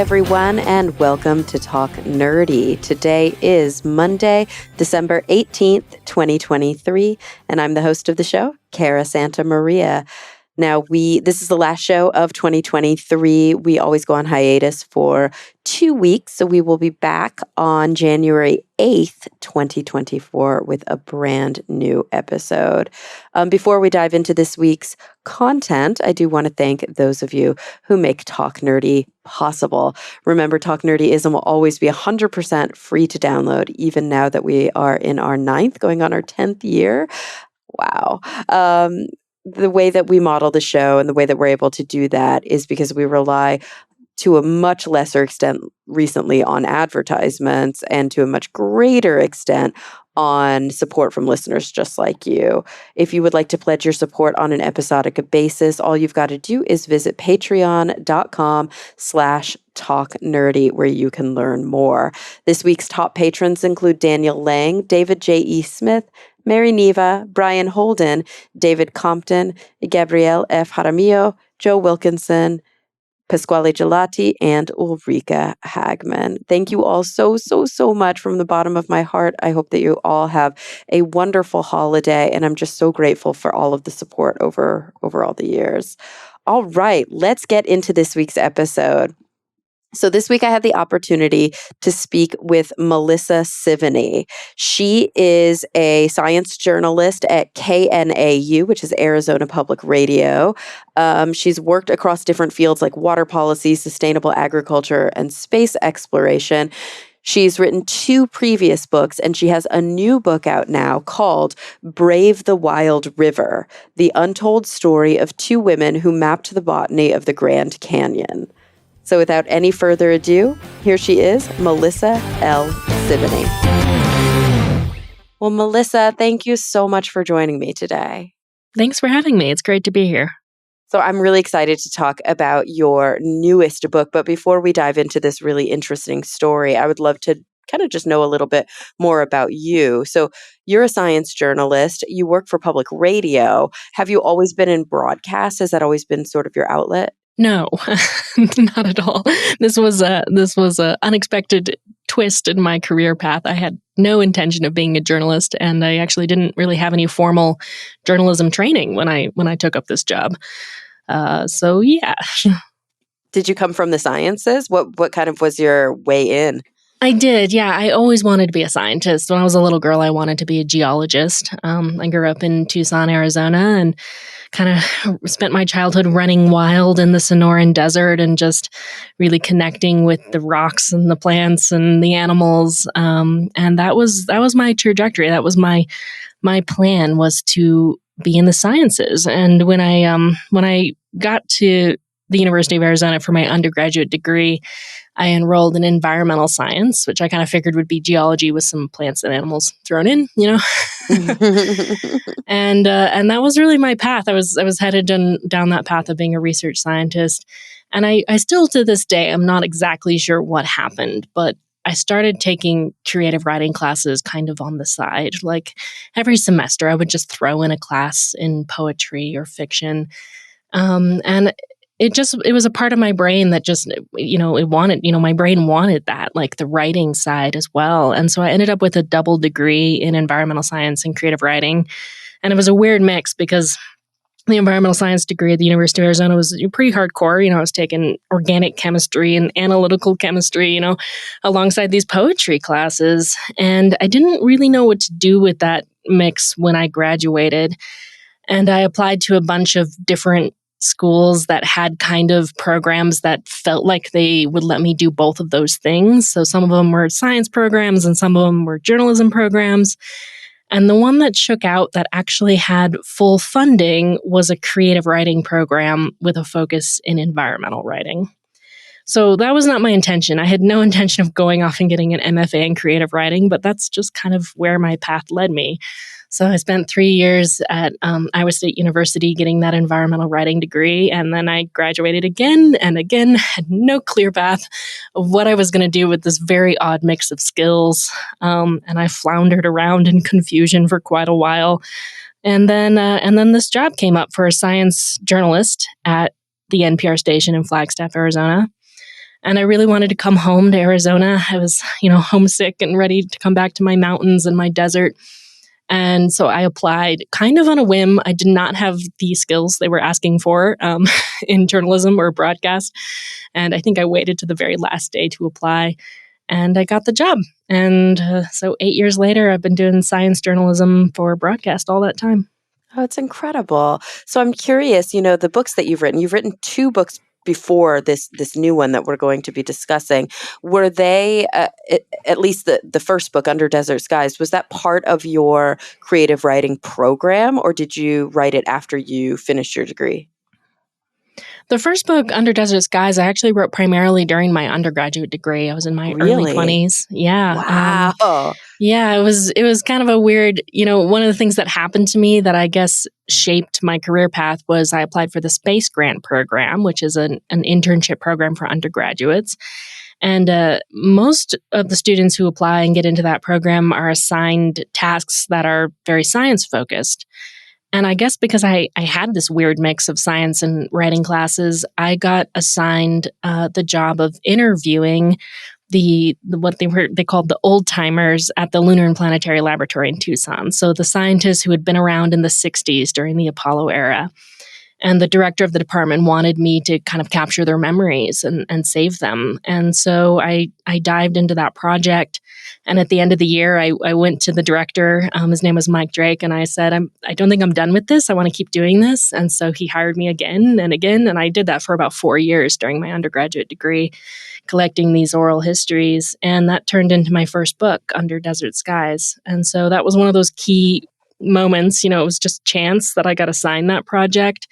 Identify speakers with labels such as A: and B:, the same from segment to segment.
A: everyone, and welcome to Talk Nerdy. Today is Monday, December 18th, 2023, and I'm the host of the show, Cara Santa Maria. Now, this is the last show of 2023. We always go on hiatus for 2 weeks, so we will be back on January 8th, 2024 with a brand new episode. Before we dive into this week's content, I do want to thank those of you who make Talk Nerdy possible. Remember, Talk Nerdyism will always be 100% free to download, even now that we are in our 9th, going on our 10th year. Wow. The way that we model the show and the way that we're able to do that is because we rely to a much lesser extent recently on advertisements and to a much greater extent on support from listeners just like you. If you would like to pledge your support on an episodic basis, all you've got to do is visit patreon.com/talknerdy where you can learn more. This week's top patrons include Daniel Lang, David J.E. Smith, Mary Neva, Brian Holden, David Compton, Gabrielle F. Jaramillo, Joe Wilkinson, Pasquale Gelati, and Ulrika Hagman. Thank you all so much from the bottom of my heart. I hope that you all have a wonderful holiday, and I'm just so grateful for all of the support over all the years. All right, let's get into this week's episode. So this week I had the opportunity to speak with Melissa Sevigny. She is a science journalist at KNAU, which is Arizona Public Radio. She's worked across different fields like water policy, sustainable agriculture, and space exploration. She's written 2 previous books, and she has a new book out now called Brave the Wild River, the untold story of 2 women who mapped the botany of the Grand Canyon. So without any further ado, here she is, Melissa L. Sevigny. Well, Melissa, thank you so much for joining me today.
B: Thanks for having me. It's great to be here.
A: So I'm really excited to talk about your newest book. But before we dive into this really interesting story, I would love to kind of just know a little bit more about you. So you're a science journalist. You work for public radio. Have you always been in broadcast? Has that always been sort of your outlet?
B: No, not at all. This was a unexpected twist in my career path. I had no intention of being a journalist, and I actually didn't really have any formal journalism training when I took up this job. So yeah.
A: Did you come from the sciences? What kind of was your way in?
B: I did, yeah. I always wanted to be a scientist. When I was a little girl, I wanted to be a geologist. I grew up in Tucson, Arizona, and kind of spent my childhood running wild in the Sonoran Desert and just really connecting with the rocks and the plants and the animals. And that was my trajectory. That was my plan, was to be in the sciences. And when I got to the University of Arizona for my undergraduate degree, I enrolled in environmental science, which I kind of figured would be geology with some plants and animals thrown in, you know. And that was really my path. I was headed down that path of being a research scientist, and I still to this day I'm not exactly sure what happened, but I started taking creative writing classes kind of on the side. Like every semester, I would just throw in a class in poetry or fiction, and it was a part of my brain that just, my brain wanted that, like the writing side as well. And so I ended up with a double degree in environmental science and creative writing. And it was a weird mix because the environmental science degree at the University of Arizona was pretty hardcore. I was taking organic chemistry and analytical chemistry, alongside these poetry classes. And I didn't really know what to do with that mix when I graduated. And I applied to a bunch of different schools that had kind of programs that felt like they would let me do both of those things. So some of them were science programs and some of them were journalism programs. And the one that shook out that actually had full funding was a creative writing program with a focus in environmental writing. So that was not my intention. I had no intention of going off and getting an MFA in creative writing, but that's just kind of where my path led me. So I spent 3 years at Iowa State University getting that environmental writing degree, and then I graduated again and again, had no clear path of what I was going to do with this very odd mix of skills, and I floundered around in confusion for quite a while. And then this job came up for a science journalist at the NPR station in Flagstaff, Arizona. And I really wanted to come home to Arizona. I was, homesick and ready to come back to my mountains and my desert. And so I applied kind of on a whim. I did not have the skills they were asking for in journalism or broadcast. And I think I waited to the very last day to apply. And I got the job. And so 8 years later, I've been doing science journalism for broadcast all that time.
A: Oh, it's incredible. So I'm curious, the books that you've written 2 books before this new one that we're going to be discussing. Were they, at least the first book, Under Desert Skies, was that part of your creative writing program, or did you write it after you finished your degree?
B: The first book, Under Desert Skies, I actually wrote primarily during my undergraduate degree. I was in my early
A: Really?
B: 20s. Yeah.
A: Wow.
B: Yeah, it was kind of a weird, one of the things that happened to me that I guess shaped my career path was I applied for the Space Grant Program, which is an internship program for undergraduates. And most of the students who apply and get into that program are assigned tasks that are very science focused. And I guess because I had this weird mix of science and writing classes, I got assigned the job of interviewing what they called the old timers at the Lunar and Planetary Laboratory in Tucson. So the scientists who had been around in the 60s during the Apollo era. And the director of the department wanted me to kind of capture their memories and save them. And so I dived into that project. And at the end of the year, I went to the director. His name was Mike Drake. And I said, I don't think I'm done with this. I want to keep doing this. And so he hired me again and again. And I did that for about 4 years during my undergraduate degree, collecting these oral histories. And that turned into my first book, Under Desert Skies. And so that was one of those key moments. It was just chance that I got assigned that project.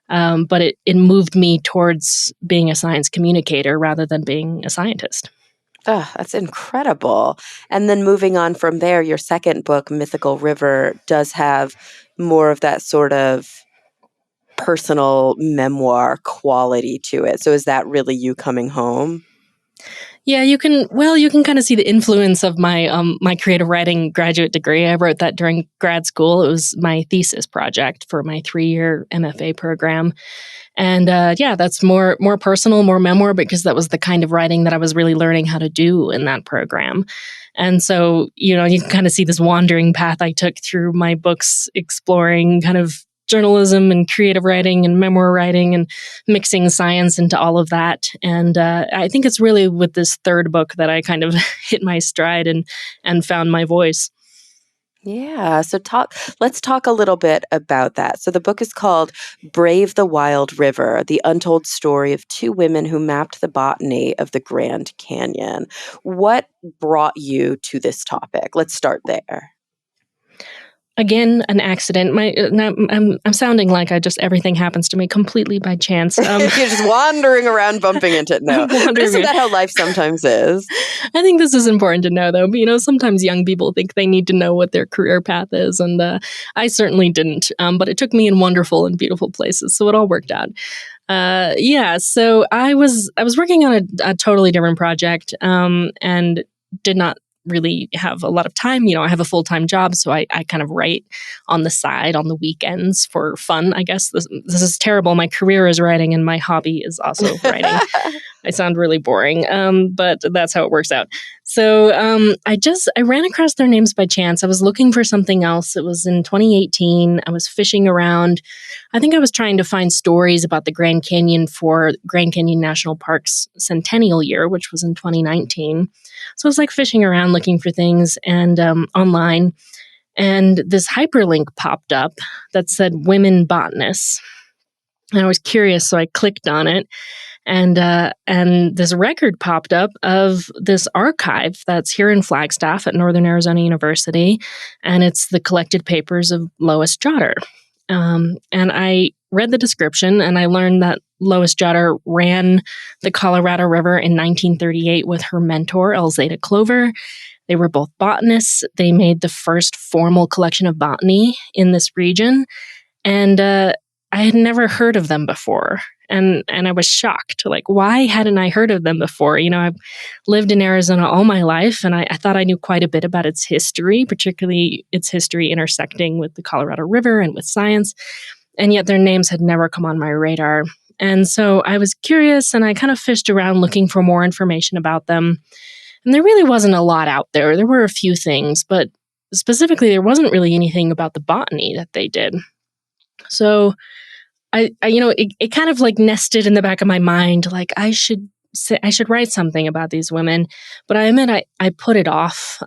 B: But it moved me towards being a science communicator rather than being a scientist.
A: Oh, that's incredible. And then moving on from there, your second book, Mythical River, does have more of that sort of personal memoir quality to it. So is that really you coming home?
B: Yeah, you can kind of see the influence of my my creative writing graduate degree. I wrote that during grad school. It was my thesis project for my 3-year MFA program. And that's more personal, more memoir, because that was the kind of writing that I was really learning how to do in that program. And so, you can kind of see this wandering path I took through my books, exploring kind of journalism and creative writing and memoir writing and mixing science into all of that. And I think it's really with this third book that I kind of hit my stride and found my voice.
A: Yeah. So let's talk a little bit about that. So the book is called Brave the Wild River, the untold story of 2 women who mapped the botany of the Grand Canyon. What brought you to this topic? Let's start there.
B: Again, an accident. I'm sounding like everything happens to me completely by chance.
A: You're just wandering around, bumping into it. No, but isn't that how life sometimes is?
B: I think this is important to know, though. Sometimes young people think they need to know what their career path is, and I certainly didn't. But it took me in wonderful and beautiful places, so it all worked out. So I was working on a totally different project, and did not really have a lot of time. I have a full-time job, so I kind of write on the side on the weekends for fun, I guess. This is terrible. My career is writing and my hobby is also writing. I sound really boring, but that's how it works out. So I ran across their names by chance. I was looking for something else. It was in 2018. I was fishing around. I think I was trying to find stories about the Grand Canyon for Grand Canyon National Park's centennial year, which was in 2019. So I was like fishing around looking for things and online. And this hyperlink popped up that said women botanists. And I was curious, so I clicked on it. And this record popped up of this archive that's here in Flagstaff at Northern Arizona University, and it's the collected papers of Lois Jotter. And I read the description, and I learned that Lois Jotter ran the Colorado River in 1938 with her mentor, Elzada Clover. They were both botanists. They made the first formal collection of botany in this region, and I had never heard of them before. And I was shocked. Like, why hadn't I heard of them before? I've lived in Arizona all my life, and I thought I knew quite a bit about its history, particularly its history intersecting with the Colorado River and with science. And yet their names had never come on my radar. And so I was curious and I kind of fished around looking for more information about them. And there really wasn't a lot out there. There were a few things, but specifically, there wasn't really anything about the botany that they did. So it kind of like nested in the back of my mind, like I should write something about these women, but I admit I put it off.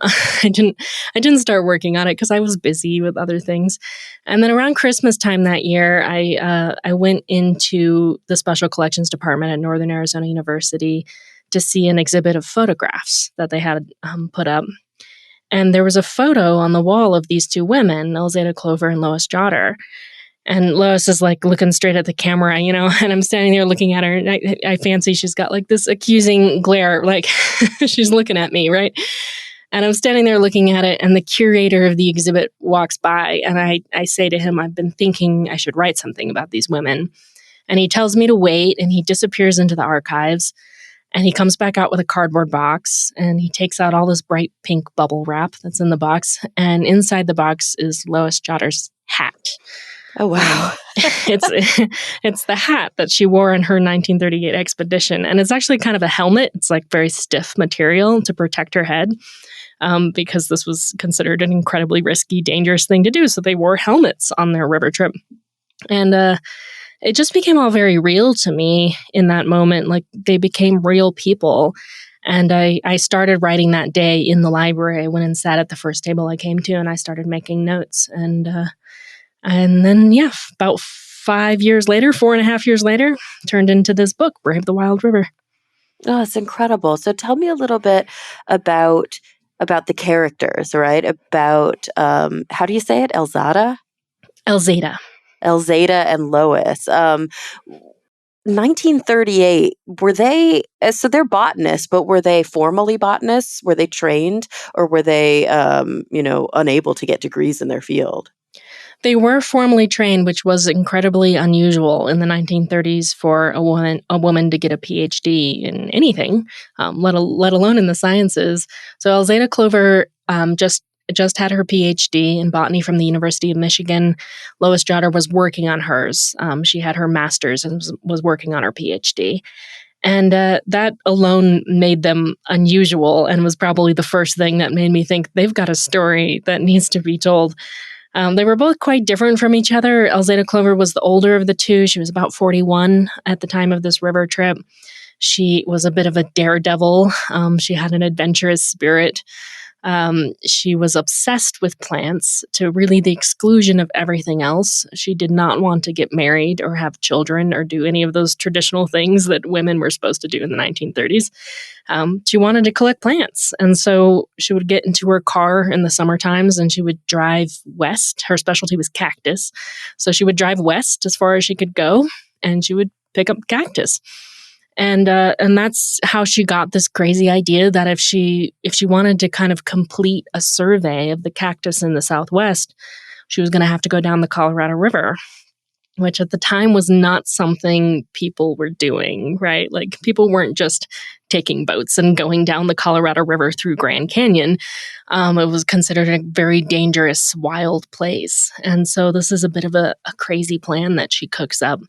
B: I didn't start working on it because I was busy with other things. And then around Christmas time that year, I went into the special collections department at Northern Arizona University to see an exhibit of photographs that they had put up. And there was a photo on the wall of these two women, Elzada Clover and Lois Jotter. And Lois is like looking straight at the camera, and I'm standing there looking at her. And I fancy she's got like this accusing glare, like she's looking at me, right? And I'm standing there looking at it, and the curator of the exhibit walks by, and I say to him, I've been thinking I should write something about these women. And he tells me to wait, and he disappears into the archives. And he comes back out with a cardboard box, and he takes out all this bright pink bubble wrap that's in the box. And inside the box is Lois Jotter's hat.
A: Oh, wow.
B: It's the hat that she wore in her 1938 expedition. And it's actually kind of a helmet. It's like very stiff material to protect her head because this was considered an incredibly risky, dangerous thing to do. So they wore helmets on their river trip. And it just became all very real to me in that moment. Like they became real people. And I started writing that day in the library. I went and sat at the first table I came to, and I started making notes. And then, about 4.5 years later, turned into this book, Brave the Wild River.
A: Oh, it's incredible. So tell me a little bit about the characters, right? About, how do you say it? Elzada and Lois. 1938, were they, so they're botanists, but were they formally botanists? Were they trained, or were they, unable to get degrees in their field?
B: They were formally trained, which was incredibly unusual in the 1930s for a woman to get a PhD in anything, let alone in the sciences. So Elzada Clover just had her PhD in botany from the University of Michigan. Lois Jotter was working on hers. She had her master's and was working on her PhD. And that alone made them unusual and was probably the first thing that made me think they've got a story that needs to be told. They were both quite different from each other. Elzada Clover was the older of the two. She was about 41 at the time of this river trip. She was a bit of a daredevil. She had an adventurous spirit. She was obsessed with plants to really the exclusion of everything else. She did not want to get married or have children or do any of those traditional things that women were supposed to do in the 1930s. She wanted to collect plants. And so she would get into her car in the summer times and she would drive west. Her specialty was cactus. So she would drive west as far as she could go and she would pick up cactus. And that's how she got this crazy idea that if she wanted to kind of complete a survey of the cactus in the Southwest, she was going to have to go down the Colorado River, which at the time was not something people were doing, right? Like people weren't just taking boats and going down the Colorado River through Grand Canyon. It was considered a very dangerous, wild place. And so this is a bit of a crazy plan that she cooks up.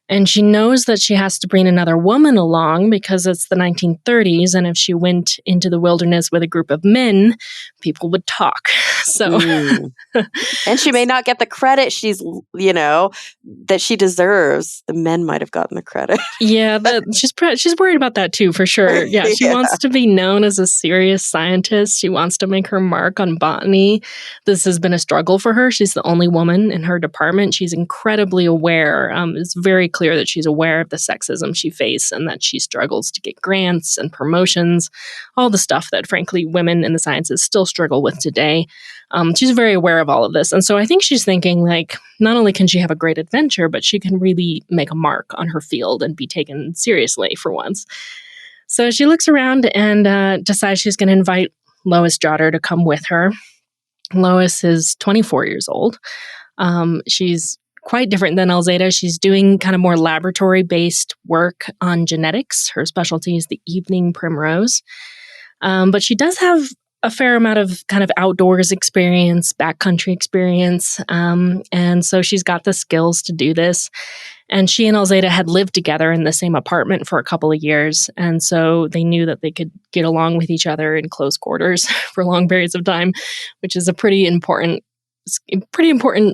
B: And she knows that she has to bring another woman along because it's the 1930s. And if she went into the wilderness with a group of men, people would talk. So,
A: and she may not get the credit that she deserves. The men might have gotten the credit.
B: Yeah, she's worried about that too, for sure. Yeah, she wants to be known as a serious scientist. She wants to make her mark on botany. This has been a struggle for her. She's the only woman in her department. She's incredibly aware. It's very clear that she's aware of the sexism she faces and that she struggles to get grants and promotions, all the stuff that, frankly, women in the sciences still struggle with today. She's very aware of all of this. And so I think she's thinking, like, not only can she have a great adventure, but she can really make a mark on her field and be taken seriously for once. So she looks around and decides she's going to invite Lois Jotter to come with her. Lois is 24 years old. She's quite different than Elzada. She's doing kind of more laboratory-based work on genetics. Her specialty is the evening primrose. But she does have a fair amount of kind of outdoors experience, backcountry experience. And so she's got the skills to do this. And she and Alzada had lived together in the same apartment for a couple of years. And so they knew that they could get along with each other in close quarters for long periods of time, which is a pretty important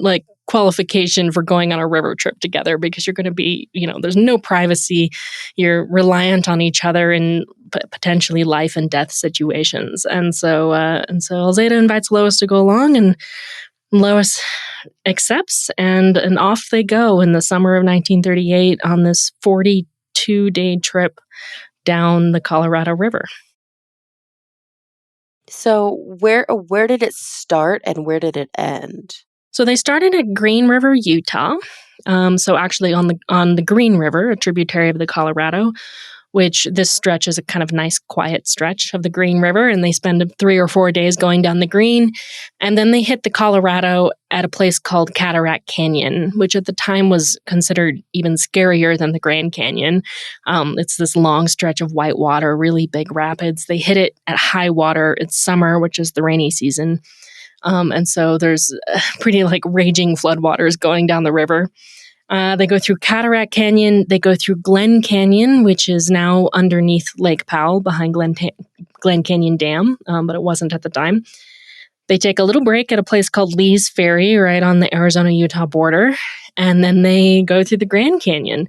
B: like qualification for going on a river trip together, because you're going to be, there's no privacy. You're reliant on each other in potentially life and death situations. And so Alzada invites Lois to go along, and Lois accepts, and off they go in the summer of 1938 on this 42-day trip down the Colorado River.
A: So where did it start and where did it end?
B: So they started at Green River, Utah. So actually on the Green River, a tributary of the Colorado, which this stretch is a kind of nice, quiet stretch of the Green River. And they spend 3 or 4 days going down the Green. And then they hit the Colorado at a place called Cataract Canyon, which at the time was considered even scarier than the Grand Canyon. It's this long stretch of white water, really big rapids. They hit it at high water. It's summer, which is the rainy season. And so there's pretty like raging floodwaters going down the river. They go through Cataract Canyon. They go through Glen Canyon, which is now underneath Lake Powell behind Glen Canyon Dam, but it wasn't at the time. They take a little break at a place called Lee's Ferry, right on the Arizona-Utah border, and then they go through the Grand Canyon,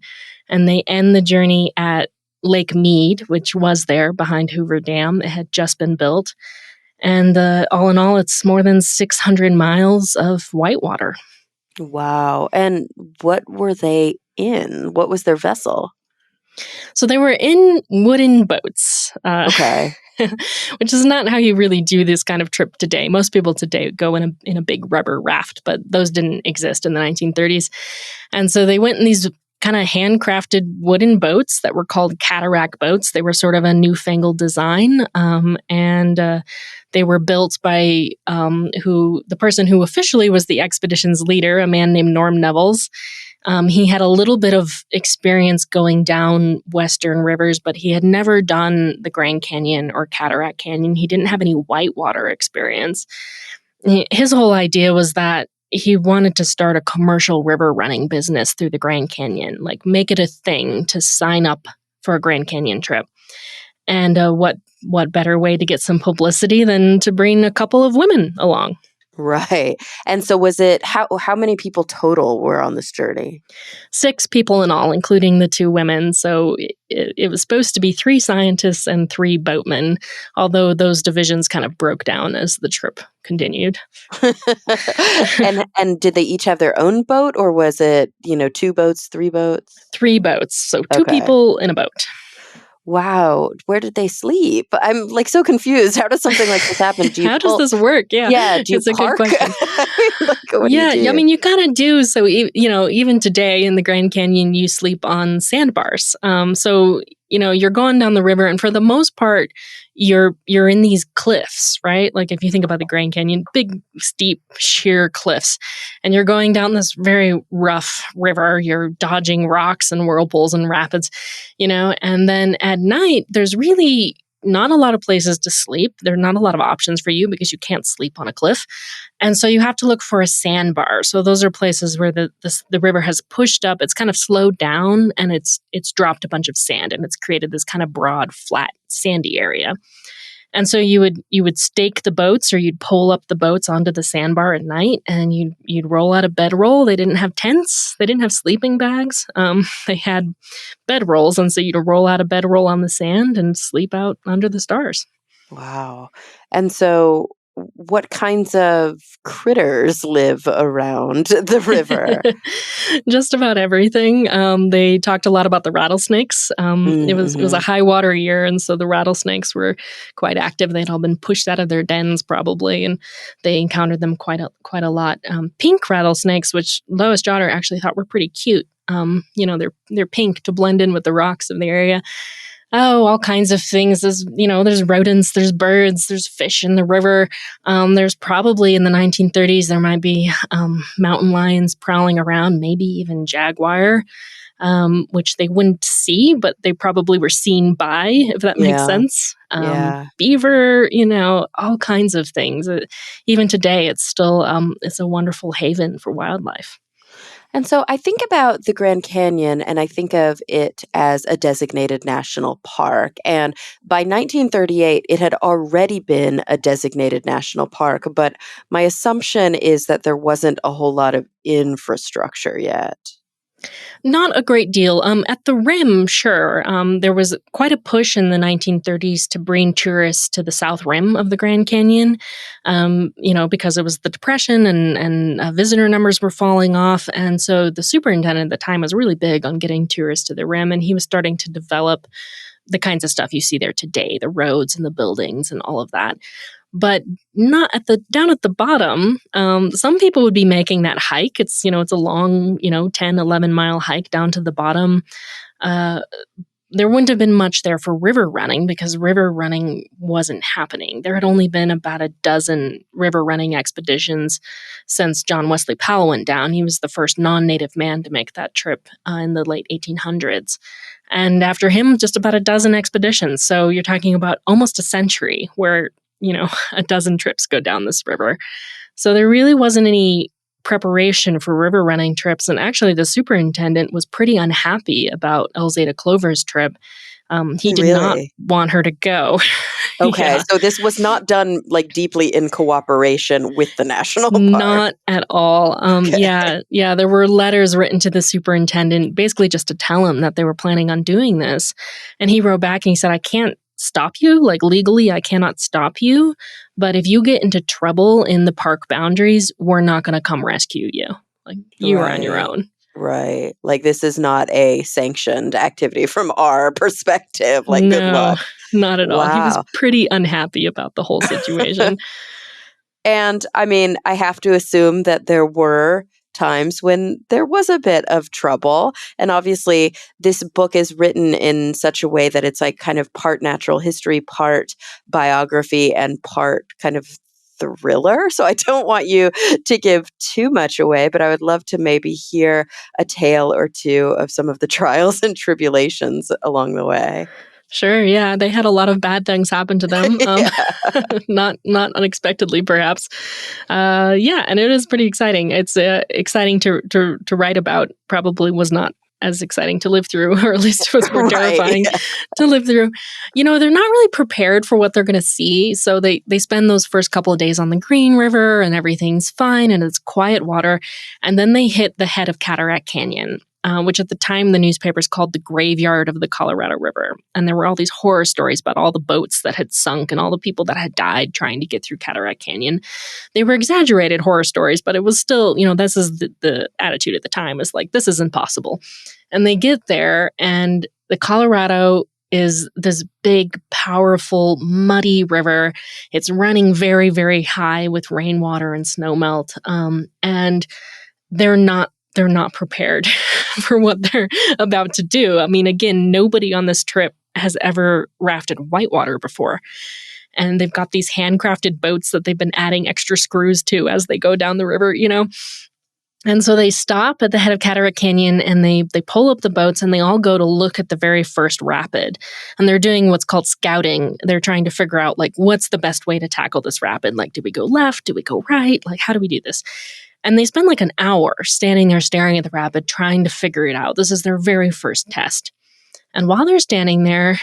B: and they end the journey at Lake Mead, which was there behind Hoover Dam. It had just been built. And all in all, it's more than 600 miles of whitewater.
A: Wow. And what were they in? What was their vessel?
B: So they were in wooden boats.
A: Okay.
B: Which is not how you really do this kind of trip today. Most people today go in a big rubber raft, but those didn't exist in the 1930s. And so they went in these kind of handcrafted wooden boats that were called cataract boats. They were sort of a newfangled design, and they were built by the person who officially was the expedition's leader, a man named Norm Nevels. He had a little bit of experience going down Western rivers, but he had never done the Grand Canyon or Cataract Canyon. He didn't have any whitewater experience. His whole idea was that he wanted to start a commercial river running business through the Grand Canyon, like make it a thing to sign up for a Grand Canyon trip. And what better way to get some publicity than to bring a couple of women along?
A: Right. And so was it, how many people total were on this journey?
B: 6 people in all, including the 2 women. So it was supposed to be 3 scientists and 3 boatmen, although those divisions kind of broke down as the trip continued.
A: And did they each have their own boat, or was it, 2 boats, 3 boats?
B: 3 boats. So 2
A: Okay.
B: people in a boat.
A: Wow. Where did they sleep? I'm like so confused. How does something like this happen?
B: How does this work? Yeah.
A: Yeah. Do you
B: It's
A: park?
B: a good question.
A: What do you do?
B: I mean, you kind of do. So, even today in the Grand Canyon, you sleep on sandbars. So, you're going down the river, and for the most part, you're in these cliffs, right? Like if you think about the Grand Canyon, big, steep, sheer cliffs, and you're going down this very rough river. You're dodging rocks and whirlpools and rapids, and then at night, there's really not a lot of places to sleep. There are not a lot of options for you because you can't sleep on a cliff. And so you have to look for a sandbar. So those are places where the river has pushed up. It's kind of slowed down, and it's dropped a bunch of sand, and it's created this kind of broad, flat, sandy area. And so you would stake the boats, or you'd pole up the boats onto the sandbar at night, and you'd roll out a bedroll. They didn't have tents. They didn't have sleeping bags. They had bedrolls, and so you'd roll out a bedroll on the sand and sleep out under the stars.
A: Wow. And so what kinds of critters live around the river?
B: Just about everything. They talked a lot about the rattlesnakes. It was a high water year, and so the rattlesnakes were quite active. They'd all been pushed out of their dens probably, and they encountered them quite a lot. Pink rattlesnakes, which Lois Jotter actually thought were pretty cute. They're pink to blend in with the rocks of the area. Oh, all kinds of things. There's rodents, there's birds, there's fish in the river. There's probably in the 1930s, there might be mountain lions prowling around, maybe even jaguar, which they wouldn't see, but they probably were seen by, if that makes sense. Beaver, all kinds of things. Even today, it's still it's a wonderful haven for wildlife.
A: And so I think about the Grand Canyon and I think of it as a designated national park. And by 1938, it had already been a designated national park. But my assumption is that there wasn't a whole lot of infrastructure yet.
B: Not a great deal. At the rim, sure. There was quite a push in the 1930s to bring tourists to the south rim of the Grand Canyon, because it was the Depression and visitor numbers were falling off. And so the superintendent at the time was really big on getting tourists to the rim, and he was starting to develop the kinds of stuff you see there today, the roads and the buildings and all of that. But not at the down at the bottom. Some people would be making that hike. It's a long, 10, 11 mile hike down to the bottom. Uh, there wouldn't have been much there for river running because river running wasn't happening. There had only been about a dozen river running expeditions since John Wesley Powell went down. He was the first non-native man to make that trip in the late 1800s. And after him, just about a dozen expeditions. So you're talking about almost a century where, a dozen trips go down this river. So there really wasn't any preparation for river running trips. And actually, the superintendent was pretty unhappy about Elzada Clover's trip. He did not
A: Really?
B: want her to go.
A: Okay,
B: Yeah,
A: so this was not done like deeply in cooperation with the national park.
B: not at all.
A: Okay.
B: Yeah, there were letters written to the superintendent basically just to tell him that they were planning on doing this. And he wrote back and he said, I can't stop you. Like legally, I cannot stop you. But if you get into trouble in the park boundaries, we're not going to come rescue you. Like you are on your
A: Right.
B: own.
A: Right. Like this is not a sanctioned activity from our perspective. Like good
B: No,
A: luck.
B: not at all. He was
A: Wow.
B: pretty unhappy about the whole situation.
A: And I mean, I have to assume that there were times when there was a bit of trouble. And obviously, this book is written in such a way that it's like kind of part natural history, part biography, and part kind of thriller. So I don't want you to give too much away, but I would love to maybe hear a tale or two of some of the trials and tribulations along the way.
B: Sure, yeah, they had a lot of bad things happen to them.
A: Yeah.
B: Not unexpectedly, perhaps. Yeah, and it is pretty exciting. It's exciting to write about. Probably was not as exciting to live through, or at least it was more
A: Right.
B: terrifying
A: Yeah.
B: to live through. They're not really prepared for what they're going to see, so they spend those first couple of days on the Green River, and everything's fine, and it's quiet water, and then they hit the head of Cataract Canyon. Which at the time the newspapers called the graveyard of the Colorado River. And there were all these horror stories about all the boats that had sunk and all the people that had died trying to get through Cataract Canyon. They were exaggerated horror stories, but it was still, this is the attitude at the time is like, this is impossible. And they get there, and the Colorado is this big, powerful, muddy river. It's running very, very high with rainwater and snowmelt. And they're not prepared for what they're about to do. I mean, again, nobody on this trip has ever rafted whitewater before. And they've got these handcrafted boats that they've been adding extra screws to as they go down the river. And so they stop at the head of Cataract Canyon, and they pull up the boats, and they all go to look at the very first rapid. And they're doing what's called scouting. They're trying to figure out, like, what's the best way to tackle this rapid? Like, do we go left? Do we go right? Like, how do we do this? And they spend like an hour standing there staring at the rapid, trying to figure it out. This is their very first test. And while they're standing there,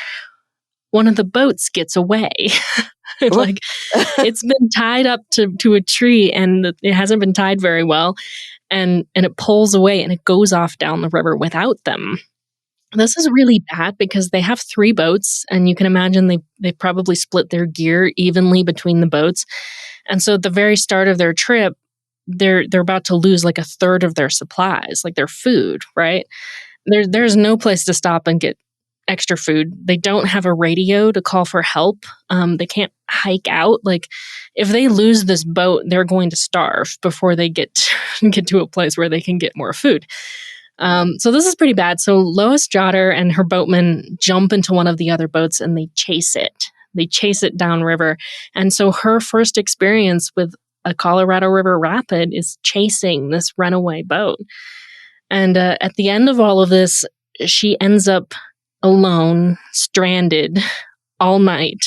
B: one of the boats gets away. Like it's been tied up to a tree, and it hasn't been tied very well. And it pulls away, and it goes off down the river without them. This is really bad because they have 3 boats, and you can imagine they probably split their gear evenly between the boats. And so at the very start of their trip, they're about to lose like a third of their supplies, like their food, right? There's no place to stop and get extra food. They don't have a radio to call for help. They can't hike out. Like if they lose this boat, they're going to starve before they get to a place where they can get more food. So this is pretty bad. So Lois Jotter and her boatmen jump into one of the other boats, and they chase it. They chase it downriver. And so her first experience with a Colorado River rapid is chasing this runaway boat. And at the end of all of this, she ends up alone, stranded all night,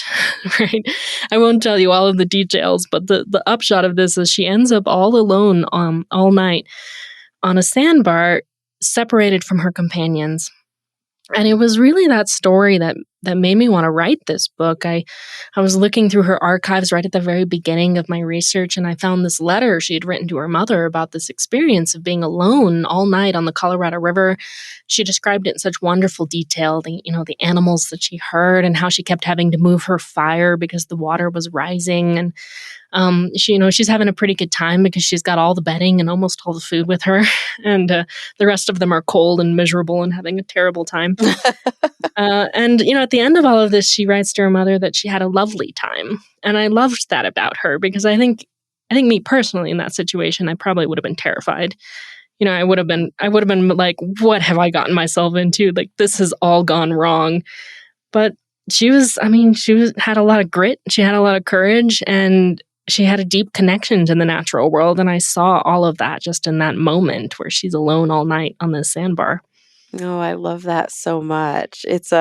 B: right? I won't tell you all of the details, but the upshot of this is she ends up all alone all night on a sandbar, separated from her companions. And it was really that story that made me want to write this book. I was looking through her archives right at the very beginning of my research, and I found this letter she had written to her mother about this experience of being alone all night on the Colorado River. She described it in such wonderful detail, the animals that she heard and how she kept having to move her fire because the water was rising. And she's having a pretty good time because she's got all the bedding and almost all the food with her, and the rest of them are cold and miserable and having a terrible time. And at the end of all of this, she writes to her mother that she had a lovely time, and I loved that about her because I think me personally in that situation, I probably would have been terrified. I would have been like, what have I gotten myself into? Like, this has all gone wrong. But she had a lot of grit, she had a lot of courage, and she had a deep connection to the natural world. And I saw all of that just in that moment where she's alone all night on this sandbar.
A: Oh, I love that so much. It's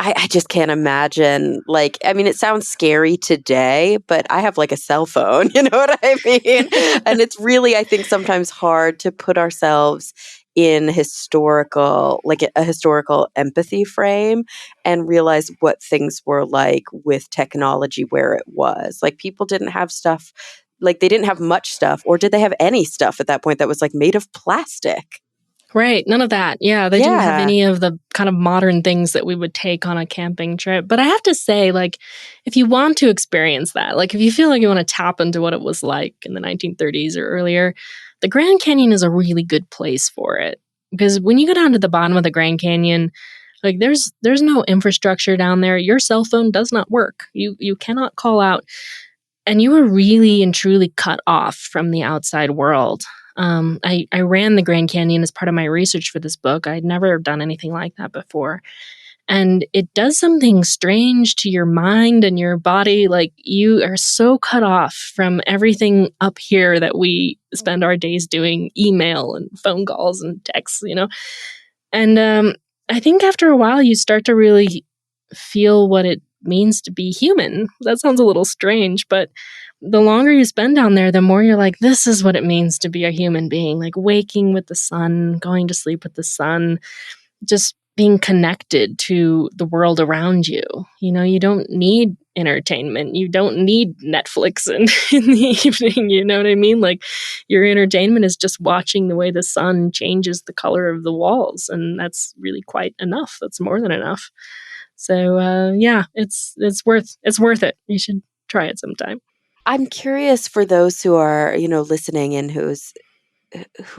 A: I just can't imagine, like, I mean, it sounds scary today, but I have like a cell phone, you know what I mean? And it's really, I think, sometimes hard to put ourselves in a historical empathy frame and realize what things were like with technology where it was. Like, people didn't have stuff, like, they didn't have much stuff, or did they have any stuff at that point that was like made of plastic?
B: Right, none of that. Yeah, they didn't have
A: Yeah.
B: any of the kind of modern things that we would take on a camping trip. But I have to say, like, if you want to experience that, like if you feel like you want to tap into what it was like in the 1930s or earlier, the Grand Canyon is a really good place for it. Because when you go down to the bottom of the Grand Canyon, like there's no infrastructure down there. Your cell phone does not work. You cannot call out, and you were really and truly cut off from the outside world. I ran the Grand Canyon as part of my research for this book. I'd never done anything like that before. And it does something strange to your mind and your body. Like, you are so cut off from everything up here that we spend our days doing, email and phone calls and texts. And I think after a while, you start to really feel what it means to be human. That sounds a little strange, but the longer you spend down there, the more you're like, this is what it means to be a human being, like waking with the sun, going to sleep with the sun, just being connected to the world around you. You don't need entertainment. You don't need Netflix in the evening. You know what I mean? Like, your entertainment is just watching the way the sun changes the color of the walls. And that's really quite enough. That's more than enough. So yeah, it's worth it. You should try it sometime.
A: I'm curious for those who are, listening and who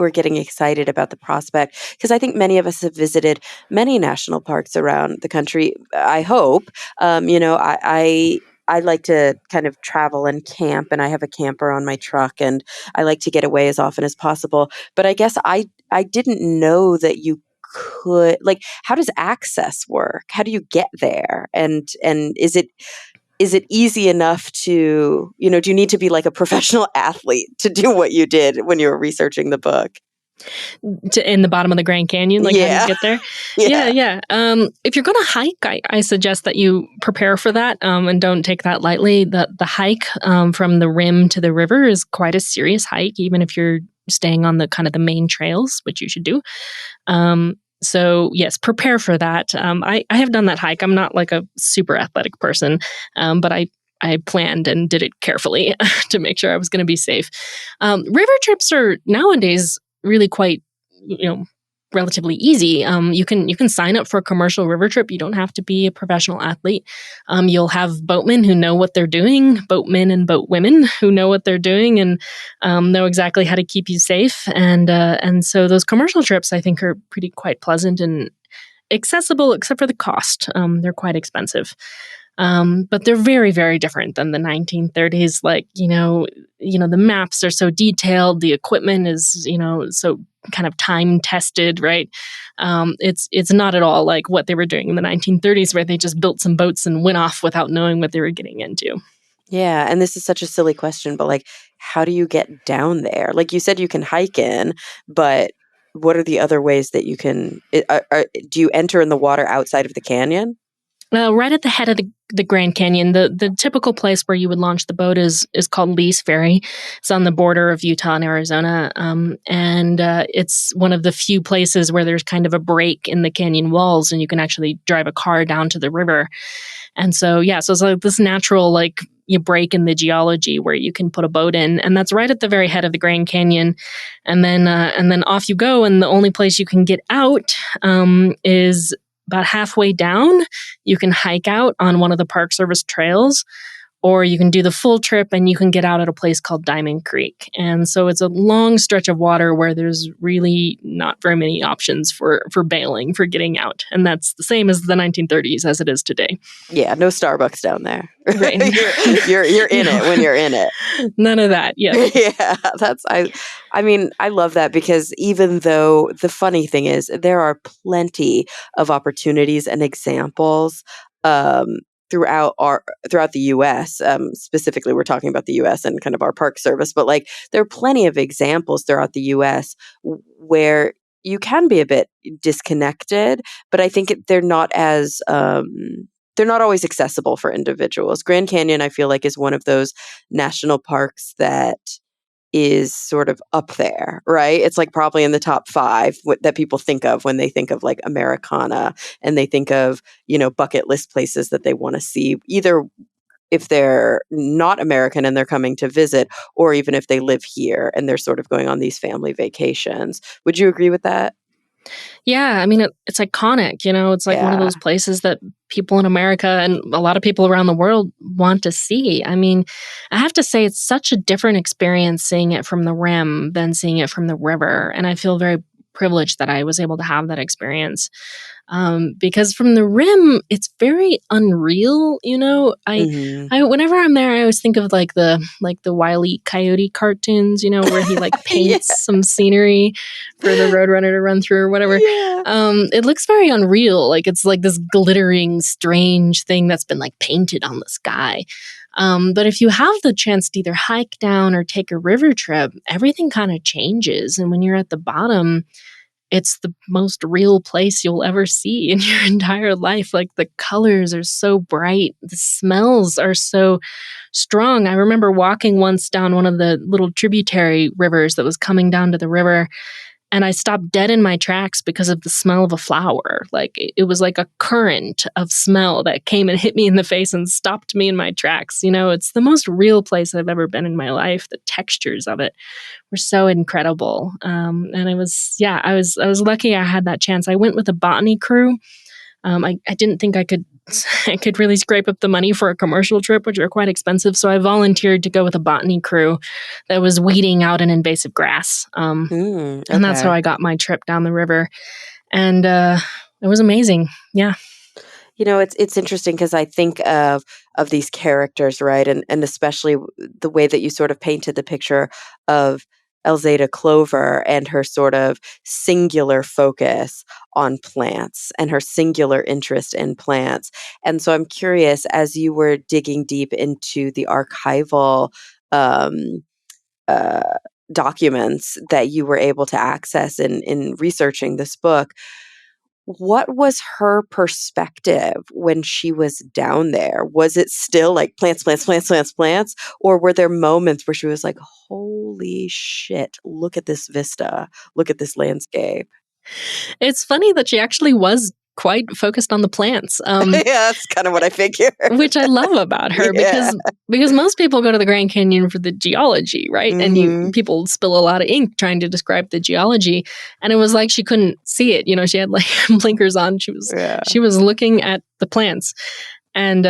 A: are getting excited about the prospect, because I think many of us have visited many national parks around the country. I hope, I like to kind of travel and camp, and I have a camper on my truck, and I like to get away as often as possible. But I guess I didn't know that you could, like, how does access work? How do you get there? And is it easy enough to, do you need to be like a professional athlete to do what you did when you were researching the book?
B: In the bottom of the Grand Canyon, like, how do you
A: Yeah.
B: get there?
A: Yeah.
B: Yeah. If you're going to hike, I suggest that you prepare for that, and don't take that lightly. The hike from the rim to the river is quite a serious hike, even if you're staying on the kind of the main trails, which you should do. So yes, prepare for that. I have done that hike. I'm not like a super athletic person, but I planned and did it carefully to make sure I was going to be safe. River trips are nowadays really quite, relatively easy. You can sign up for a commercial river trip. You don't have to be a professional athlete. You'll have boatmen who know what they're doing, boatmen and boatwomen who know what they're doing and know exactly how to keep you safe. And so those commercial trips, I think, are pretty quite pleasant and accessible, except for the cost. They're quite expensive. But they're very, very different than the 1930s. Like, the maps are so detailed, the equipment is, so kind of time tested, right? It's not at all like what they were doing in the 1930s, where they just built some boats and went off without knowing what they were getting into.
A: Yeah, and this is such a silly question, but like, how do you get down there? Like you said, you can hike in, but what are the other ways that you can? Do you enter in the water outside of the canyon?
B: Right at the head of the Grand Canyon, the typical place where you would launch the boat is called Lee's Ferry. It's on the border of Utah and Arizona, and it's one of the few places where there's kind of a break in the canyon walls, and you can actually drive a car down to the river. And so, yeah, so it's like this natural, like, you break in the geology where you can put a boat in, and that's right at the very head of the Grand Canyon. And then off you go, and the only place you can get out is about halfway down. You can hike out on one of the Park Service trails, or you can do the full trip and you can get out at a place called Diamond Creek. And so it's a long stretch of water where there's really not very many options for bailing, for getting out. And that's the same as the 1930s as it is today.
A: Yeah, no Starbucks down there.
B: Right.
A: you're in it when you're in it.
B: None of that. Yeah.
A: Yeah, I mean, I love that, because even though the funny thing is there are plenty of opportunities and examples um, throughout the US. Specifically, we're talking about the US and kind of our park service, but like there are plenty of examples throughout the US where you can be a bit disconnected, but I think they're not always accessible for individuals. Grand Canyon, I feel like, is one of those national parks that is sort of up there, right? It's like probably in the top five that people think of when they think of like Americana, and they think of, bucket list places that they want to see, either if they're not American and they're coming to visit, or even if they live here and they're sort of going on these family vacations. Would you agree with that?
B: Yeah, I mean, it's iconic. It's like one of
A: Yeah.
B: those places that people in America and a lot of people around the world want to see. I mean, I have to say, it's such a different experience seeing it from the rim than seeing it from the river. And I feel very privileged that I was able to have that experience. Because from the rim, it's very unreal.
A: Hmm.
B: I whenever I'm there, I always think of like the Wile E. Coyote cartoons, where he like
A: Yeah.
B: paints some scenery for the Roadrunner to run through or whatever.
A: Yeah.
B: It looks very unreal. Like it's like this glittering, strange thing that's been like painted on the sky. But if you have the chance to either hike down or take a river trip, everything kind of changes. And when you're at the bottom, it's the most real place you'll ever see in your entire life. Like the colors are so bright, the smells are so strong. I remember walking once down one of the little tributary rivers that was coming down to the river, and I stopped dead in my tracks because of the smell of a flower. Like it was like a current of smell that came and hit me in the face and stopped me in my tracks. It's the most real place I've ever been in my life. The textures of it were so incredible. And I was lucky I had that chance. I went with a botany crew. I didn't think I could I could really scrape up the money for a commercial trip, which are quite expensive. So I volunteered to go with a botany crew that was weeding out an invasive grass. And that's how
A: Okay.
B: I got my trip down the river. And it was amazing. Yeah.
A: It's interesting because I think of these characters, right? And especially the way that you sort of painted the picture of Elzada Clover and her sort of singular focus on plants and her singular interest in plants. And so I'm curious, as you were digging deep into the archival um, uh, documents that you were able to access in researching this book, what was her perspective when she was down there? Was it still like plants, plants, plants, plants, plants? Or were there moments where she was like, holy shit, look at this vista, look at this landscape?
B: It's funny that she actually was quite focused on the plants.
A: Yeah, that's kind of what I figured.
B: Which I love about her
A: Yeah.
B: because most people go to the Grand Canyon for the geology, right? And
A: Hmm.
B: people spill a lot of ink trying to describe the geology, and it was like she couldn't see it. She had like blinkers on.
A: Yeah.
B: She was looking at the plants, and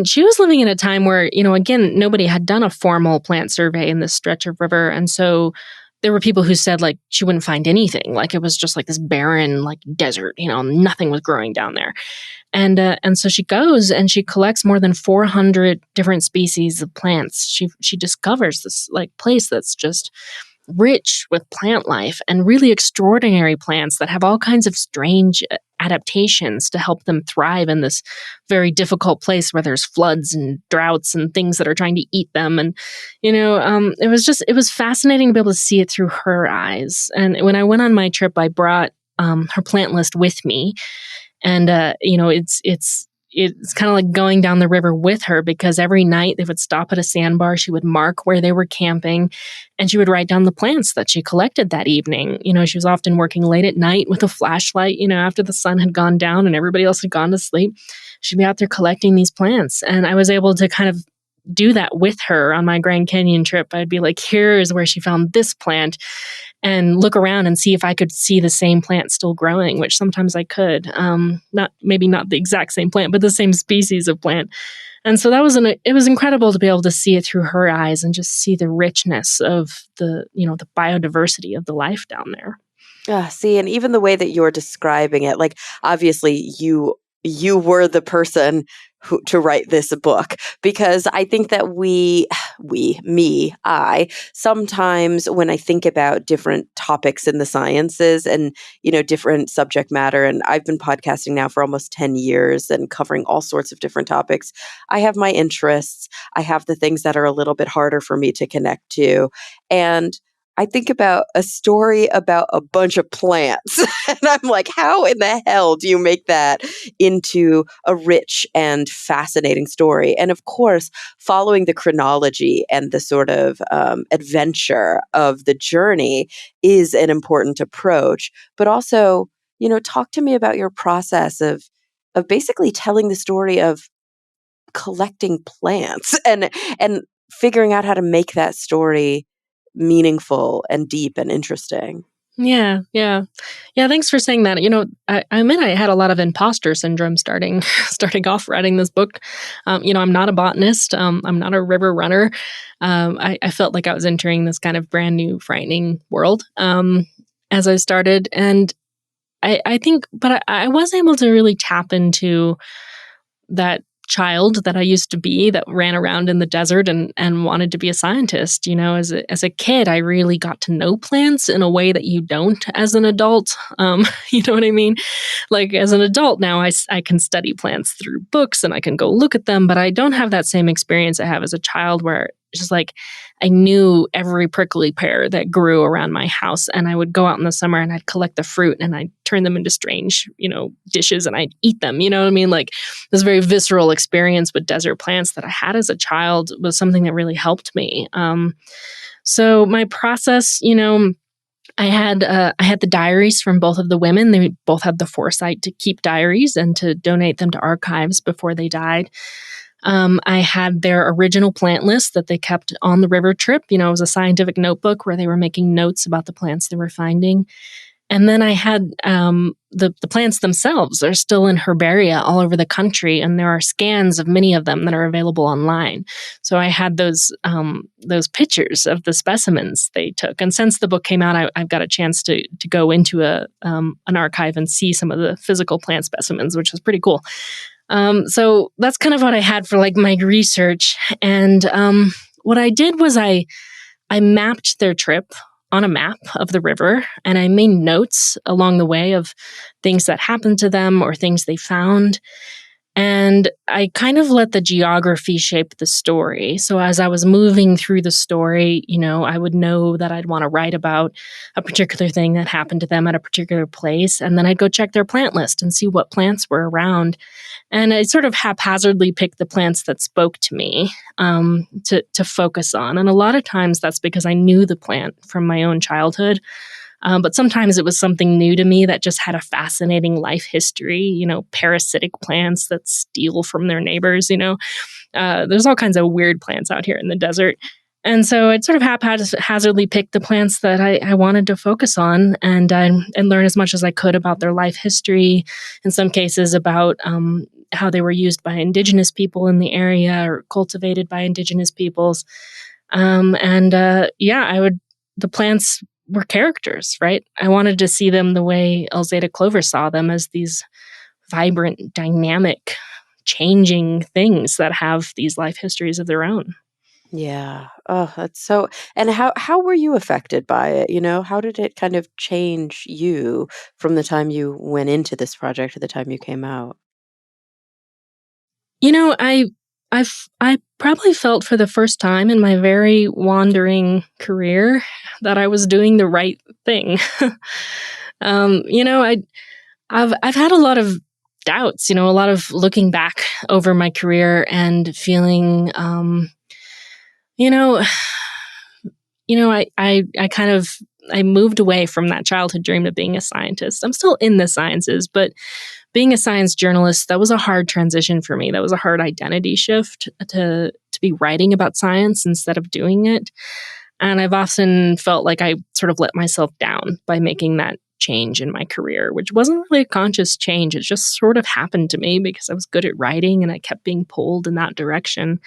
B: she was living in a time where again nobody had done a formal plant survey in this stretch of river, and so there were people who said like she wouldn't find anything, like it was just like this barren like desert, nothing was growing down there. And so she goes and she collects more than 400 different species of plants. She discovers this like place that's just rich with plant life and really extraordinary plants that have all kinds of strange adaptations to help them thrive in this very difficult place where there's floods and droughts and things that are trying to eat them. And it was fascinating to be able to see it through her eyes. And when I went on my trip, I brought her plant list with me. And it's it's kind of like going down the river with her, because every night they would stop at a sandbar. She would mark where they were camping, and she would write down the plants that she collected that evening. She was often working late at night with a flashlight, after the sun had gone down and everybody else had gone to sleep. She'd be out there collecting these plants. And I was able to kind of do that with her on my Grand Canyon trip. I'd be like, here's where she found this plant, and look around and see if I could see the same plant still growing, which sometimes I could. Maybe not the exact same plant, but the same species of plant. And so it was incredible to be able to see it through her eyes and just see the richness of the biodiversity of the life down there.
A: See, and even the way that you're describing it, like obviously you were the person to write this book, because I think that I sometimes, when I think about different topics in the sciences and, different subject matter, and I've been podcasting now for almost 10 years and covering all sorts of different topics. I have my interests. I have the things that are a little bit harder for me to connect to. And I think about a story about a bunch of plants, and I'm like, how in the hell do you make that into a rich and fascinating story? And of course, following the chronology and the sort of adventure of the journey is an important approach. But also, talk to me about your process of basically telling the story of collecting plants and figuring out how to make that story meaningful and deep and interesting.
B: Yeah, yeah. Yeah, thanks for saying that. I admit I had a lot of imposter syndrome starting starting off writing this book. I'm not a botanist. I'm not a river runner. I felt like I was entering this kind of brand new, frightening world as I started. And I think, but I was able to really tap into that child that I used to be, that ran around in the desert and wanted to be a scientist. As a kid, I really got to know plants in a way that you don't as an adult. You know what I mean? Like as an adult now, I can study plants through books and I can go look at them, but I don't have that same experience I have as a child, where it's just like I knew every prickly pear that grew around my house, and I would go out in the summer and I'd collect the fruit and I'd turn them into strange, dishes, and I'd eat them. You know what I mean? Like this very visceral experience with desert plants that I had as a child was something that really helped me. So my process, I had the diaries from both of the women. They both had the foresight to keep diaries and to donate them to archives before they died. I had their original plant list that they kept on the river trip. It was a scientific notebook where they were making notes about the plants they were finding. And then I had the plants themselves are still in herbaria all over the country, and there are scans of many of them that are available online. So I had those pictures of the specimens they took. And since the book came out, I've got a chance to go into an archive and see some of the physical plant specimens, which was pretty cool. So that's kind of what I had for like my research. And what I did was I mapped their trip on a map of the river, and I made notes along the way of things that happened to them or things they found. And I kind of let the geography shape the story. So as I was moving through the story, I would know that I'd want to write about a particular thing that happened to them at a particular place. And then I'd go check their plant list and see what plants were around. And I sort of haphazardly picked the plants that spoke to me to focus on. And a lot of times that's because I knew the plant from my own childhood. But sometimes it was something new to me that just had a fascinating life history, parasitic plants that steal from their neighbors, there's all kinds of weird plants out here in the desert. And so I'd sort of haphazardly pick the plants that I wanted to focus on and learn as much as I could about their life history, in some cases about how they were used by indigenous people in the area or cultivated by indigenous peoples. The plants were characters, right? I wanted to see them the way Elzada Clover saw them, as these vibrant, dynamic, changing things that have these life histories of their own.
A: Yeah. Oh, that's so. And how were you affected by it? How did it kind of change you from the time you went into this project to the time you came out?
B: I probably felt for the first time in my very wandering career that I was doing the right thing. I've had a lot of doubts, a lot of looking back over my career and feeling, you know, I kind of I moved away from that childhood dream of being a scientist. I'm still in the sciences, but being a science journalist, that was a hard transition for me. That was a hard identity shift to be writing about science instead of doing it. And I've often felt like I sort of let myself down by making that change in my career, which wasn't really a conscious change. It just sort of happened to me because I was good at writing and I kept being pulled in that direction.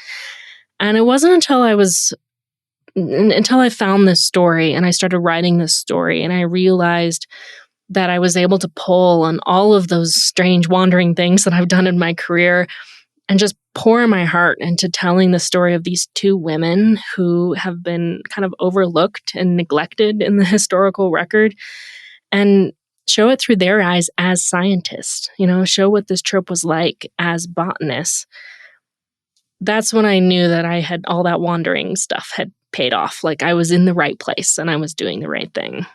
B: And it wasn't until I found this story and I started writing this story and I realized that I was able to pull on all of those strange wandering things that I've done in my career and just pour my heart into telling the story of these two women who have been kind of overlooked and neglected in the historical record and show it through their eyes as scientists, show what this trip was like as botanists. That's when I knew that I had all that wandering stuff had paid off. Like I was in the right place and I was doing the right thing.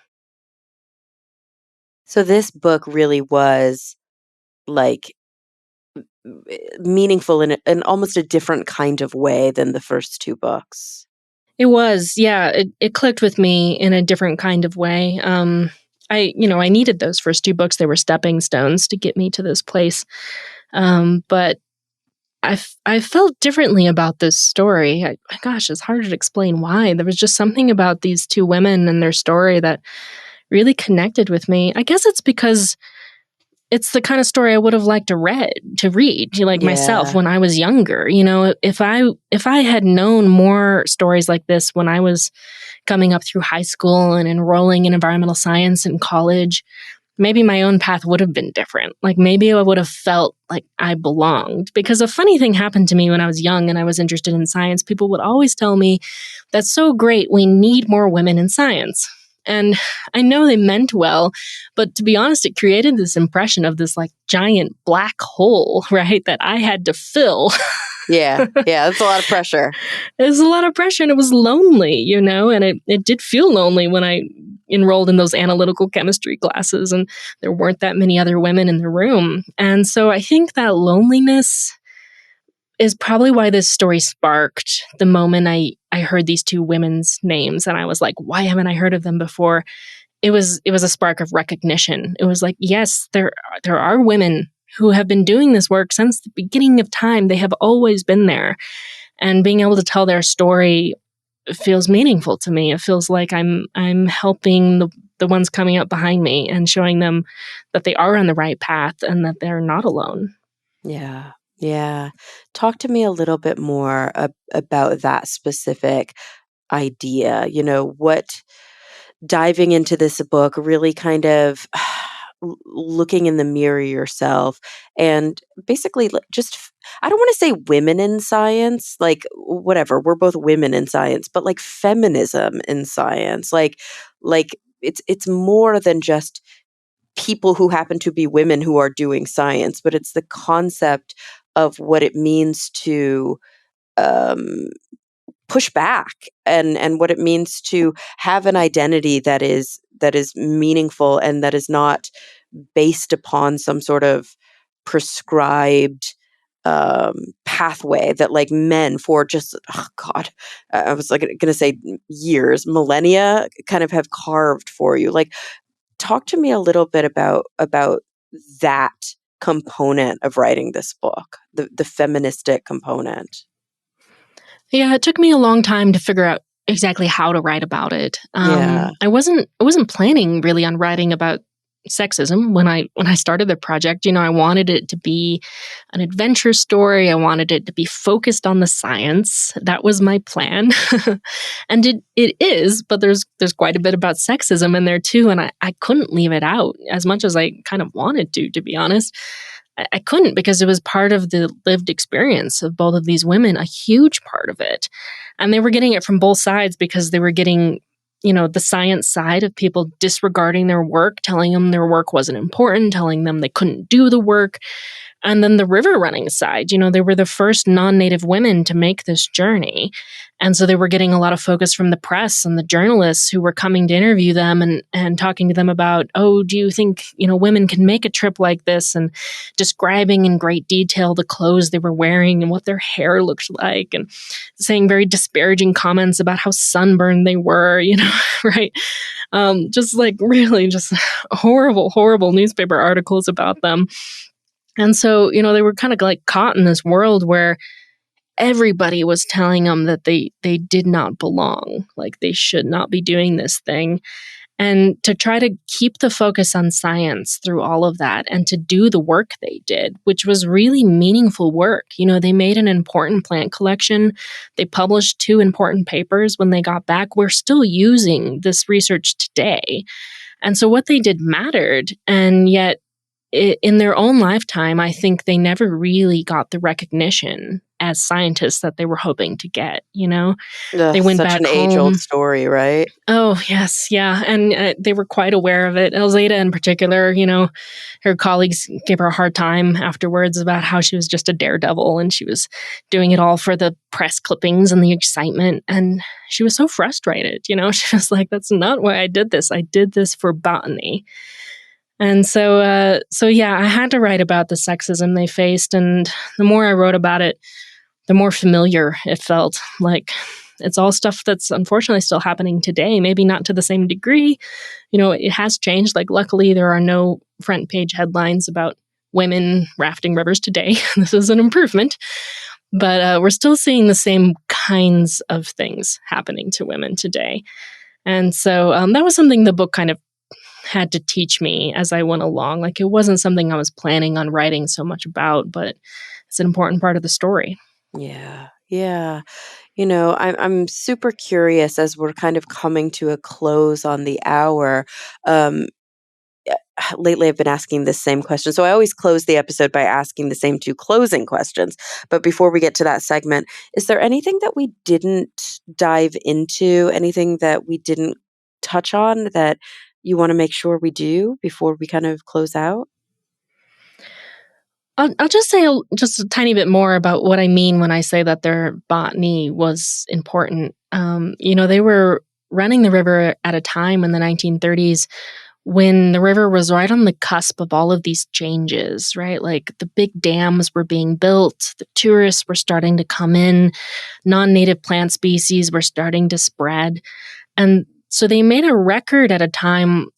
A: So this book really was like meaningful in almost a different kind of way than the first two books.
B: It was, yeah. It clicked with me in a different kind of way. I needed those first two books. They were stepping stones to get me to this place. But I felt differently about this story. Gosh, it's hard to explain why. There was just something about these two women and their story that really connected with me. I guess it's because it's the kind of story I would have liked to read, like myself
A: Yeah.
B: when I was younger. If I had known more stories like this when I was coming up through high school and enrolling in environmental science in college, maybe my own path would have been different. Like maybe I would have felt like I belonged. Because a funny thing happened to me when I was young and I was interested in science. People would always tell me, "That's so great. We need more women in science." And I know they meant well, but to be honest, it created this impression of this like giant black hole, right, that I had to fill.
A: Yeah. That's a lot of pressure.
B: It was a lot of pressure and it was lonely, and it did feel lonely when I enrolled in those analytical chemistry classes and there weren't that many other women in the room. And so I think that loneliness is probably why this story sparked the moment I heard these two women's names and I was like, why haven't I heard of them before? It was a spark of recognition. It was like, yes, there are women who have been doing this work since the beginning of time. They have always been there. And being able to tell their story feels meaningful to me. It feels like I'm helping the ones coming up behind me and showing them that they are on the right path and that they're not alone.
A: Yeah. Yeah. Talk to me a little bit more about that specific idea. What diving into this book really kind of looking in the mirror yourself and basically I don't want to say women in science, like whatever, we're both women in science, but like feminism in science, like it's more than just people who happen to be women who are doing science, but it's the concept of what it means to um, push back and what it means to have an identity that is meaningful and that is not based upon some sort of prescribed pathway that like men for just oh god I was like going to say years millennia kind of have carved for you. Like talk to me a little bit about that component of writing this book, the feministic component.
B: Yeah, it took me a long time to figure out exactly how to write about it.
A: Yeah.
B: I wasn't planning really on writing about sexism when I started the project. I wanted it to be an adventure story. I wanted it to be focused on the science. That was my plan. And it is, but there's quite a bit about sexism in there too. And I couldn't leave it out as much as I kind of wanted to be honest. I couldn't because it was part of the lived experience of both of these women, a huge part of it. And they were getting it from both sides because they were getting, the science side of people disregarding their work, telling them their work wasn't important, telling them they couldn't do the work. And then the river running side, they were the first non-native women to make this journey. And so they were getting a lot of focus from the press and the journalists who were coming to interview them and talking to them about, oh, do you think, women can make a trip like this? And describing in great detail the clothes they were wearing and what their hair looked like, and saying very disparaging comments about how sunburned they were, right? Just like really just horrible, horrible newspaper articles about them. And so, they were kind of like caught in this world where everybody was telling them that they did not belong, like they should not be doing this thing. And to try to keep the focus on science through all of that and to do the work they did, which was really meaningful work. They made an important plant collection. They published 2 important papers when they got back. We're still using this research today. And so what they did mattered. And yet, in their own lifetime, I think they never really got the recognition as scientists that they were hoping to get. They
A: Ugh,
B: went
A: such
B: back
A: an age-old
B: home.
A: story, right?
B: Oh, yes. Yeah. And they were quite aware of it. Elzada, in particular, her colleagues gave her a hard time afterwards about how she was just a daredevil and she was doing it all for the press clippings and the excitement. And she was so frustrated. She was like, that's not why I did this. I did this for botany. And so yeah, I had to write about the sexism they faced. And the more I wrote about it, the more familiar it felt. Like it's all stuff that's unfortunately still happening today, maybe not to the same degree. It has changed. Like, luckily, there are no front page headlines about women rafting rivers today. This is an improvement. But we're still seeing the same kinds of things happening to women today. And so that was something the book kind of had to teach me as I went along. Like, it wasn't something I was planning on writing so much about, but it's an important part of the story.
A: Yeah. Yeah. I'm super curious as we're kind of coming to a close on the hour. Um, Lately, I've been asking this same question. So I always close the episode by asking the same 2 closing questions. But before we get to that segment, is there anything that we didn't dive into, anything that we didn't touch on that you want to make sure we do before we kind of close out?
B: I'll just say just a tiny bit more about what I mean when I say that their botany was important. They were running the river at a time in the 1930s when the river was right on the cusp of all of these changes, right? Like the big dams were being built, the tourists were starting to come in, non-native plant species were starting to spread. And so they made a record at a time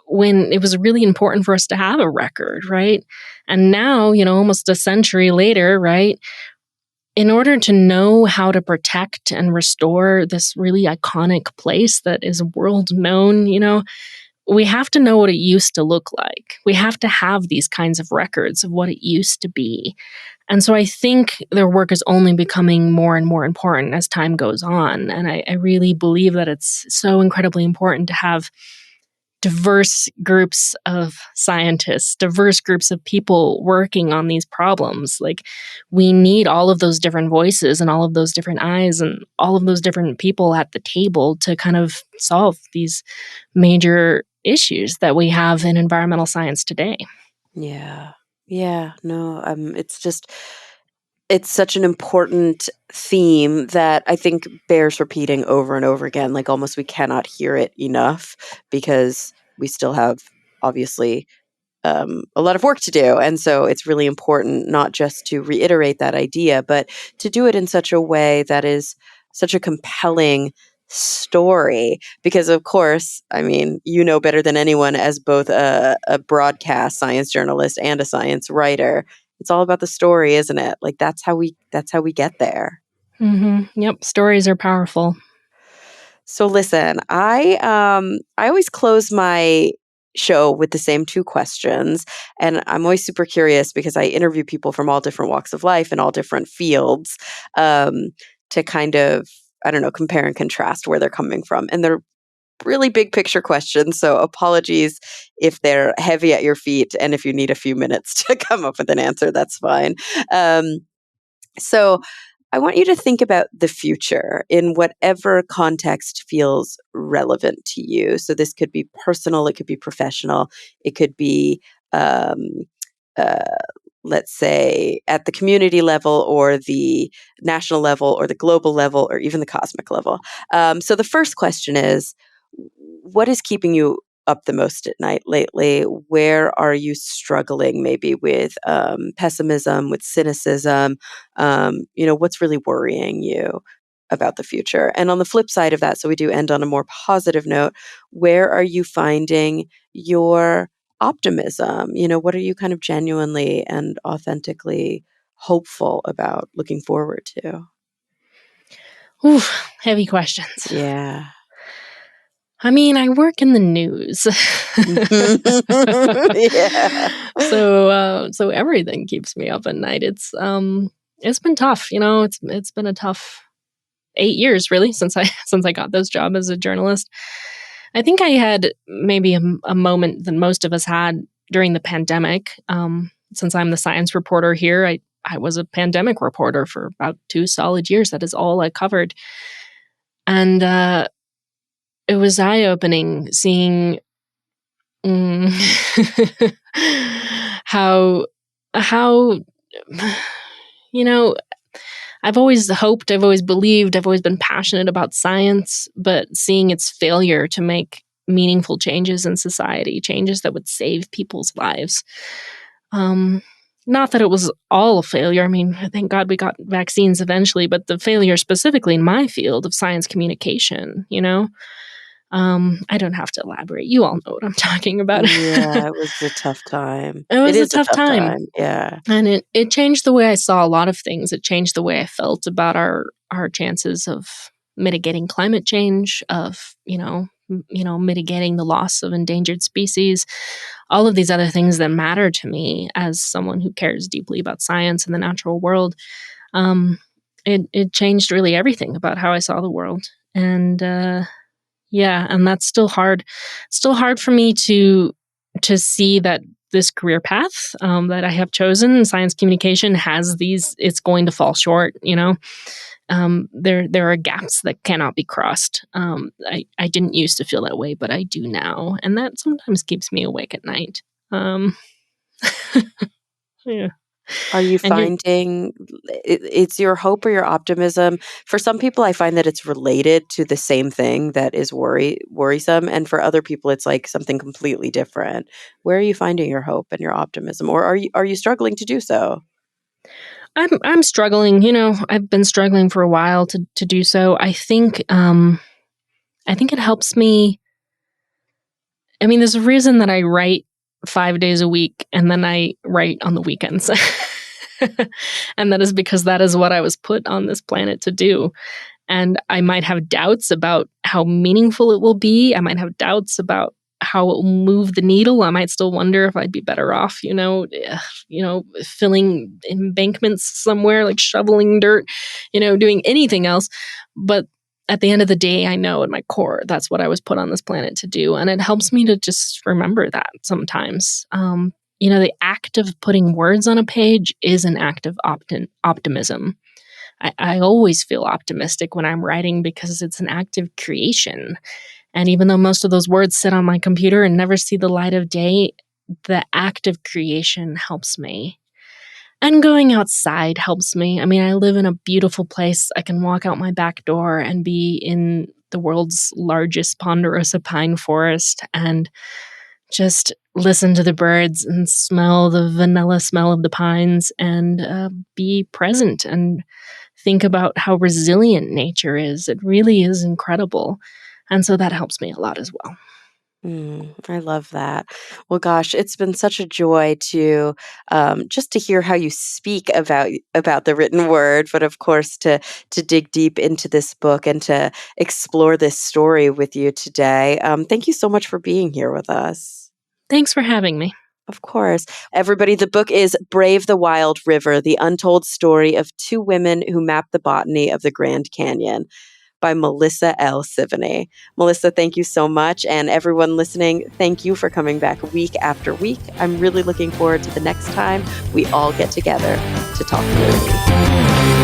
B: when it was really important for us to have a record, right? And now, almost a century later, right? In order to know how to protect and restore this really iconic place that is world known, we have to know what it used to look like. We have to have these kinds of records of what it used to be. And so I think their work is only becoming more and more important as time goes on. And I really believe that it's so incredibly important to have diverse groups of scientists, diverse groups of people working on these problems. Like, we need all of those different voices and all of those different eyes and all of those different people at the table to kind of solve these major issues that we have in environmental science today.
A: Yeah. Yeah. No, it's such an important theme that I think bears repeating over and over again. Like, almost we cannot hear it enough because we still have, obviously, a lot of work to do. And so it's really important not just to reiterate that idea, but to do it in such a way that is such a compelling story. Because, of course, I mean, you know better than anyone, as both a broadcast science journalist and a science writer, it's all about the story, isn't it? Like, that's how we get there.
B: Yep, stories are powerful.
A: So listen, I always close my show with the same 2 questions, and I'm always super curious because I interview people from all different walks of life and all different fields, to kind of, I don't know, compare and contrast where they're coming from. And they're really big picture questions, so apologies if they're heavy at your feet, and if you need a few minutes to come up with an answer, that's fine. So I want you to think about the future in whatever context feels relevant to you. So this could be personal, it could be professional, it could be um, uh, let's say, at the community level or the national level or the global level or even the cosmic level. So the first question is, what is keeping you up the most at night lately? Where are you struggling maybe with pessimism, with cynicism? What's really worrying you about the future? And on the flip side of that, so we do end on a more positive note, where are you finding your optimism? What are you kind of genuinely and authentically hopeful about looking forward to?
B: Ooh, heavy questions.
A: Yeah.
B: I mean, I work in the news.
A: Yeah.
B: So everything keeps me up at night. It's been tough, it's been a tough 8 years really since I got this job as a journalist. I think I had maybe a moment that most of us had during the pandemic. Since I'm the science reporter here, I was a pandemic reporter for about 2 solid years. That is all I covered. And it was eye-opening seeing mm, how you know I've always hoped, I've always believed, I've always been passionate about science, but seeing its failure to make meaningful changes in society, changes that would save people's lives. Not that it was all a failure. I mean, thank God we got vaccines eventually, but the failure specifically in my field of science communication, I don't have to elaborate. You all know what I'm talking about.
A: Yeah, it was a tough time.
B: It
A: It
B: was a
A: is a
B: tough
A: tough
B: time.
A: time. Yeah.
B: And it changed the way I saw a lot of things. It changed the way I felt about our chances of mitigating climate change, of mitigating the loss of endangered species, all of these other things that matter to me as someone who cares deeply about science and the natural world. It changed really everything about how I saw the world, and yeah, and that's still hard. Still hard for me to see that this career path that I have chosen, science communication, has these. It's going to fall short. There are gaps that cannot be crossed. I didn't used to feel that way, but I do now, and that sometimes keeps me awake at night. Yeah,
A: Are you
B: and you're
A: finding it's your hope or your optimism? For some people, I find that it's related to the same thing that is worrisome, and for other people, it's like something completely different. Where are you finding your hope and your optimism, or are you struggling to do so?
B: I'm struggling. I've been struggling for a while to do so. I think it helps me. I mean, there's a reason that I write 5 days a week and then I write on the weekends. And that is because that is what I was put on this planet to do. And I might have doubts about how meaningful it will be. I might have doubts about how it will move the needle. I might still wonder if I'd be better off, filling embankments somewhere, like shoveling dirt, doing anything else. But at the end of the day, I know at my core that's what I was put on this planet to do. And it helps me to just remember that sometimes. The act of putting words on a page is an act of optimism. I always feel optimistic when I'm writing because it's an act of creation. And even though most of those words sit on my computer and never see the light of day, the act of creation helps me. And going outside helps me. I mean, I live in a beautiful place. I can walk out my back door and be in the world's largest ponderosa pine forest and just listen to the birds and smell the vanilla smell of the pines and be present and think about how resilient nature is. It really is incredible. And so that helps me a lot as well.
A: I love that. Well, gosh, it's been such a joy to just to hear how you speak about the written word, but of course to dig deep into this book and to explore this story with you today. Thank you so much for being here with us.
B: Thanks for having me.
A: Of course. Everybody, the book is Brave the Wild River, The Untold Story of Two Women Who Mapped the Botany of the Grand Canyon by Melissa L. Sevigny. Melissa, thank you so much. And everyone listening, thank you for coming back week after week. I'm really looking forward to the next time we all get together to talk nerdy.